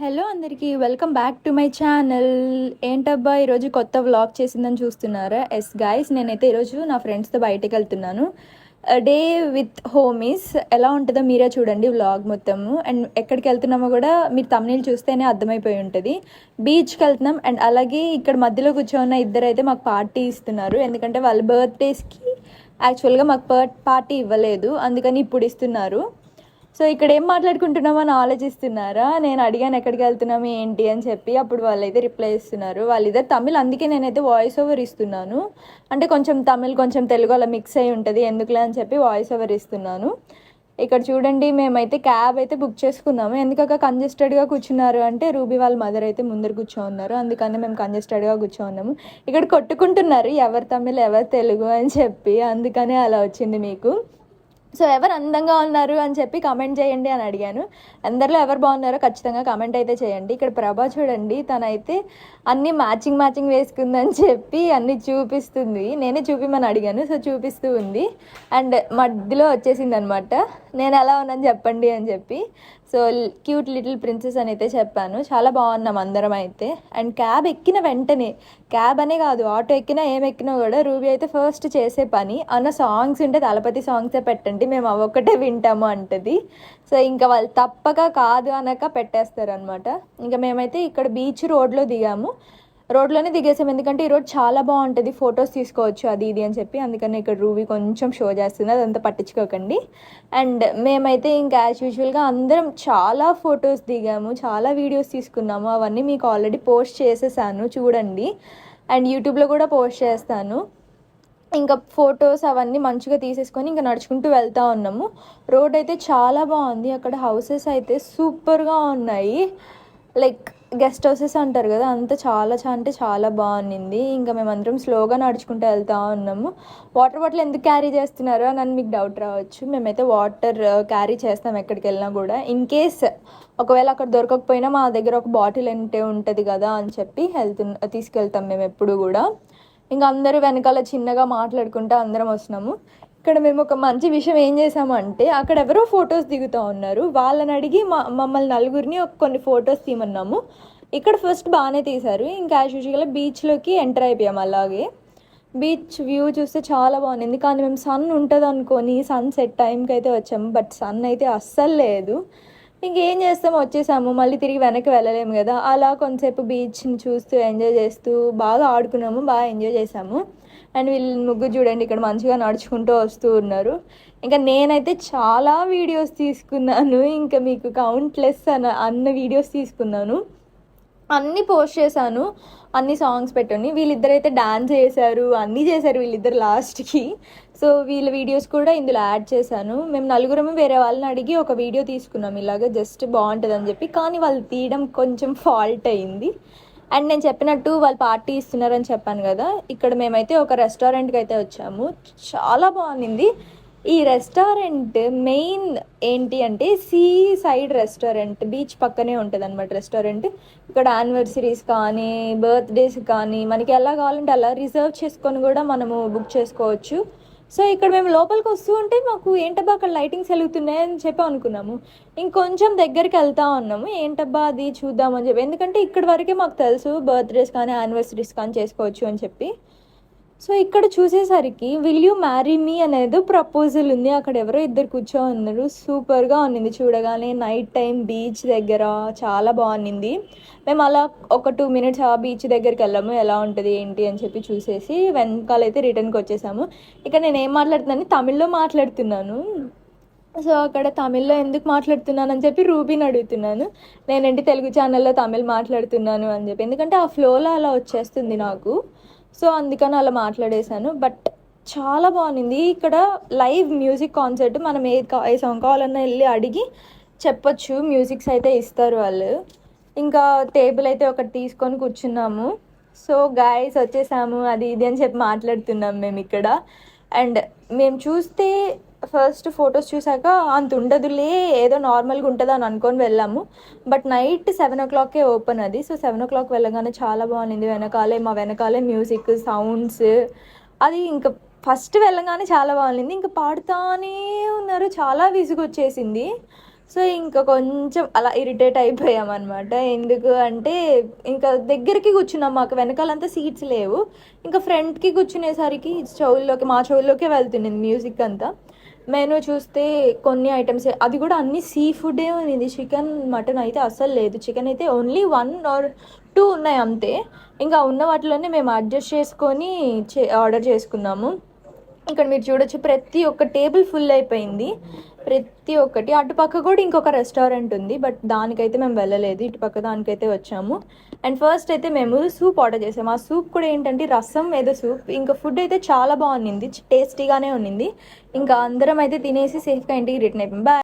Hello అందరికీ welcome back to my channel. ఏంటబ్బా ఈరోజు కొత్త వ్లాగ్ చేసిందని చూస్తున్నారా? ఎస్ గైస్, నేనైతే ఈరోజు నా ఫ్రెండ్స్తో బయటకు వెళ్తున్నాను. డే విత్ హోమీస్ ఎలా ఉంటుందో మీరే చూడండి వ్లాగ్ మొత్తము. అండ్ ఎక్కడికి వెళ్తున్నామో కూడా మీరు తమిళ చూస్తేనే అర్థమైపోయి ఉంటుంది. బీచ్కి వెళ్తున్నాం. అండ్ అలాగే ఇక్కడ మధ్యలో కూర్చోన్న ఇద్దరైతే మాకు పార్టీ ఇస్తున్నారు. ఎందుకంటే వాళ్ళ బర్త్డేస్కి యాక్చువల్గా మాకు పార్టీ ఇవ్వలేదు, అందుకని ఇప్పుడు ఇస్తున్నారు. సో ఇక్కడ ఏం మాట్లాడుకుంటున్నామని ఆలోచిస్తున్నారా? నేను అడిగాను ఎక్కడికి వెళ్తున్నాము ఏంటి అని చెప్పి. అప్పుడు వాళ్ళైతే రిప్లై ఇస్తున్నారు. వాళ్ళిద్దరు తమిళ్, అందుకే నేనైతే వాయిస్ ఓవర్ ఇస్తున్నాను. అంటే కొంచెం తమిళ్ కొంచెం తెలుగు అలా మిక్స్ అయి ఉంటుంది, ఎందుకులే అని చెప్పి వాయిస్ ఓవర్ ఇస్తున్నాను. ఇక్కడ చూడండి, మేమైతే క్యాబ్ అయితే బుక్ చేసుకున్నాము. ఎందుకక్క కంజెస్టెడ్గా కూర్చున్నారు అంటే రూబీ వాళ్ళ మదర్ అయితే ముందర కూర్చోన్నారు, అందుకని మేము కంజెస్టెడ్గా కూర్చోన్నాము. ఇక్కడ కొట్టుకుంటున్నారు ఎవరు తమిళ్ ఎవరు తెలుగు అని చెప్పి, అందుకనే అలా వచ్చింది మీకు. సో ఎవరు అందంగా ఉన్నారు అని చెప్పి కామెంట్ చేయండి అని అడిగాను. అందరిలో ఎవరు బాగున్నారో ఖచ్చితంగా కామెంట్ అయితే చేయండి. ఇక్కడ ప్రభా చూడండి, తనైతే అన్నీ మ్యాచింగ్ వేసుకుందని చెప్పి అన్నీ చూపిస్తుంది. నేనే చూపిమని అడిగాను, సో చూపిస్తూ ఉంది. అండ్ మధ్యలో వచ్చేసింది అనమాట, నేను ఎలా ఉన్నాను చెప్పండి అని చెప్పి. సో క్యూట్ లిటిల్ ప్రిన్సెస్ అని అయితే చెప్పాను. చాలా బాగున్నాం అందరం అయితే. అండ్ క్యాబ్ ఎక్కిన వెంటనే, క్యాబ్ అనే కాదు ఆటో ఎక్కినా ఏం ఎక్కినా కూడా రూబీ అయితే ఫస్ట్ చేసే పని అన్న సాంగ్స్ ఉంటే దళపతి సాంగ్సే పెట్టండి, మేము అవొక్కటే వింటాము అంటది. సో ఇంకా వాళ్ళు తప్పక కాదు అనక పెట్టేస్తారు అనమాట. ఇంకా మేమైతే ఇక్కడ బీచ్ రోడ్లో దిగాము. రోడ్లోనే దిగేసాం, ఎందుకంటే ఈ రోడ్ చాలా బాగుంటుంది, ఫొటోస్ తీసుకోవచ్చు అది ఇది అని చెప్పి. అందుకని ఇక్కడ రూబీ కొంచెం షో చేస్తుంది, అదంతా పట్టించుకోకండి. అండ్ మేమైతే ఇంకా యాజ్ యూజువల్గా అందరం చాలా ఫొటోస్ దిగాము, చాలా వీడియోస్ తీసుకున్నాము. అవన్నీ మీకు ఆల్రెడీ పోస్ట్ చేసేసాను చూడండి. అండ్ యూట్యూబ్లో కూడా పోస్ట్ చేస్తాను. ఇంకా ఫొటోస్ అవన్నీ మంచిగా తీసేసుకొని ఇంకా నడుచుకుంటూ వెళ్తూ ఉన్నాము. రోడ్ అయితే చాలా బాగుంది, అక్కడ హౌసెస్ అయితే సూపర్గా ఉన్నాయి. లైక్ గెస్ట్ హౌసెస్ అంటారు కదా, అంతా చాలా అంటే చాలా బాగుంది. ఇంకా మేమందరం స్లోగా నడుచుకుంటూ వెళ్తూ ఉన్నాము. వాటర్ బాటిల్ ఎందుకు క్యారీ చేస్తున్నారో అని మీకు డౌట్ రావచ్చు. మేమైతే వాటర్ క్యారీ చేస్తాం ఎక్కడికి వెళ్ళినా కూడా. ఇన్ కేస్ ఒకవేళ అక్కడ దొరకకపోయినా మా దగ్గర ఒక బాటిల్ అంటే ఉంటుంది కదా అని చెప్పి తీసుకెళ్తాం మేము ఎప్పుడు కూడా. ఇంకా అందరూ వెనకాల చిన్నగా మాట్లాడుకుంటూ అందరం వస్తున్నాము. ఇక్కడ మేము ఒక మంచి విషయం ఏం చేసామంటే, అక్కడ ఎవరో ఫొటోస్ దిగుతూ ఉన్నారు, వాళ్ళని అడిగి మమ్మల్ని నలుగురిని కొన్ని ఫొటోస్ తీయమన్నాము. ఇక్కడ ఫస్ట్ బాగానే తీశారు. ఇంకా యాజ్ యూజువల్గా బీచ్లోకి ఎంటర్ అయిపోయాము. అలాగే బీచ్ వ్యూ చూస్తే చాలా బాగుంది. కానీ మేము సన్ ఉంటుంది అనుకొని సన్సెట్ టైంకి అయితే వచ్చాము, బట్ సన్ అయితే అస్సలు లేదు. ఇంకేం చేస్తాము, వచ్చేసాము. మళ్ళీ తిరిగి వెనక్కి వెళ్ళలేము కదా. అలా కొంతసేపు బీచ్ని చూస్తూ ఎంజాయ్ చేస్తూ బాగా ఆడుకున్నాము, బాగా ఎంజాయ్ చేసాము. అండ్ వీళ్ళు ముగ్గురు చూడండి ఇక్కడ మంచిగా నడుచుకుంటూ వస్తూ ఉన్నారు. ఇంకా నేనైతే చాలా వీడియోస్ తీసుకున్నాను, ఇంకా మీకు కౌంట్లెస్ అన్న వీడియోస్ తీసుకున్నాను, అన్నీ పోస్ట్ చేశాను, అన్ని సాంగ్స్ పెట్టండి. వీళ్ళిద్దరైతే డాన్స్ చేశారు, అన్నీ చేశారు వీళ్ళిద్దరు లాస్ట్కి. సో వీళ్ళ వీడియోస్ కూడా ఇందులో యాడ్ చేశాను. మేము నలుగురము వేరే వాళ్ళని అడిగి ఒక వీడియో తీసుకున్నాం ఇలాగ, జస్ట్ బాగుంటుంది అని చెప్పి. కానీ వాళ్ళు తీయడం కొంచెం ఫాల్ట్ అయింది. అండ్ నేను చెప్పినట్టు వాళ్ళు పార్టీ ఇస్తున్నారని చెప్పాను కదా, ఇక్కడ మేమైతే ఒక రెస్టారెంట్కి అయితే వచ్చాము. చాలా బాగుంది ఈ రెస్టారెంట్. మెయిన్ ఏంటి అంటే సీ సైడ్ రెస్టారెంట్, బీచ్ పక్కనే ఉంటుంది అనమాట రెస్టారెంట్. ఇక్కడ యానివర్సరీస్ కానీ బర్త్డేస్ కానీ మనకి ఎలా కావాలంటే అలా రిజర్వ్ చేసుకొని కూడా మనము బుక్ చేసుకోవచ్చు. సో ఇక్కడ మేము లోపలికి వస్తూ ఉంటే మాకు ఏంటబ్బా అక్కడ లైటింగ్స్ వెలుగుతున్నాయి అని చెప్పి అనుకున్నాము. ఇంకొంచెం దగ్గరికి వెళ్తా ఉన్నాము, ఏంటబ్బా అది చూద్దామని చెప్పి. ఎందుకంటే ఇక్కడి వరకే మాకు తెలుసు బర్త్డేస్ కానీ యానివర్సరీస్ కానీ చేసుకోవచ్చు అని చెప్పి. సో ఇక్కడ చూసేసరికి విల్ యూ మ్యారీ మీ అనేది ప్రపోజల్ ఉంది. అక్కడ ఎవరో ఇద్దరు కూర్చో ఉన్నారు, సూపర్గా ఉన్నింది చూడగానే. నైట్ టైం బీచ్ దగ్గర చాలా బాగుంది. మేము అలా ఒక 2 minutes ఆ బీచ్ దగ్గరికి వెళ్ళాము, ఎలా ఉంటుంది ఏంటి అని చెప్పి చూసేసి వెనకాలైతే రిటర్న్కి వచ్చేసాము. ఇక్కడ నేను ఏం మాట్లాడుతున్నాను, తమిళ్లో మాట్లాడుతున్నాను. సో అక్కడ తమిళ్లో ఎందుకు మాట్లాడుతున్నాను అని చెప్పి రూబీని అడుగుతున్నాను. నేనేంటి తెలుగు ఛానల్లో తమిళ్ మాట్లాడుతున్నాను అని చెప్పి, ఎందుకంటే ఆ ఫ్లోలో అలా వచ్చేస్తుంది నాకు. సో అందుకని అలా మాట్లాడేశాను. బట్ చాలా బాగుంది. ఇక్కడ లైవ్ మ్యూజిక్ కాన్సర్ట్, మనం ఏ సాంగ్ కావాలన్నా వెళ్ళి అడిగి చెప్పొచ్చు, మ్యూజిక్స్ అయితే ఇస్తారు వాళ్ళు. ఇంకా టేబుల్ అయితే ఒకటి తీసుకొని కూర్చున్నాము. సో గాయస్ వచ్చేసాము అది ఇది అని చెప్పి మాట్లాడుతున్నాం మేము ఇక్కడ. అండ్ మేము చూస్తే ఫస్ట్ ఫొటోస్ చూసాక అంత ఉండదులే, ఏదో నార్మల్గా ఉంటుంది అని అనుకొని వెళ్ళాము. బట్ నైట్ 7 o'clock ఓపెన్ అది. సో 7 o'clock వెళ్ళగానే చాలా బాగుంది. మా వెనకాలే మ్యూజిక్ సౌండ్స్ అది. ఇంకా ఫస్ట్ వెళ్ళగానే చాలా బాగుంది, ఇంకా పాడుతానే ఉన్నారు, చాలా విసుగు వచ్చేసింది. సో ఇంకా కొంచెం అలా ఇరిటేట్ అయిపోయామన్నమాట. ఎందుకు అంటే ఇంకా దగ్గరికి కూర్చున్నాం, మాకు వెనకాలంతా సీట్స్ లేవు. ఇంకా ఫ్రంట్కి కూర్చునేసరికి మా చెవుల్లోకే వెళ్తుండింది మ్యూజిక్ అంతా. మెనూ చూస్తే కొన్ని ఐటమ్స్, అది కూడా అన్ని సీ ఫుడ్డే ఉంది. చికెన్ మటన్ అయితే అస్సలు లేదు. చికెన్ అయితే ఓన్లీ 1 or 2 ఉన్నాయి అంతే. ఇంకా ఉన్న వాటిలోనే మేము అడ్జస్ట్ చేసుకొని ఆర్డర్ చేసుకున్నాము. ఇక్కడ మీరు చూడొచ్చు, ప్రతి ఒక్క టేబుల్ ఫుల్ అయిపోయింది. ప్రతి ఒక్కటి. అటుపక్క కూడా ఇంకొక రెస్టారెంట్ ఉంది, బట్ దానికైతే మేము వెళ్ళలేదు. ఇటుపక్క దానికైతే వచ్చాము. అండ్ ఫస్ట్ అయితే మేము సూప్ ఆర్డర్ చేసాము. ఆ సూప్ కూడా ఏంటంటే రసం ఏదో సూప్. ఇంకా ఫుడ్ అయితే చాలా బాగుంది, టేస్టీగానే ఉన్నింది. ఇంకా అందరం అయితే తినేసి సేఫ్గా ఇంటికి రిటర్న్ అయిపోయాం. బాయ్.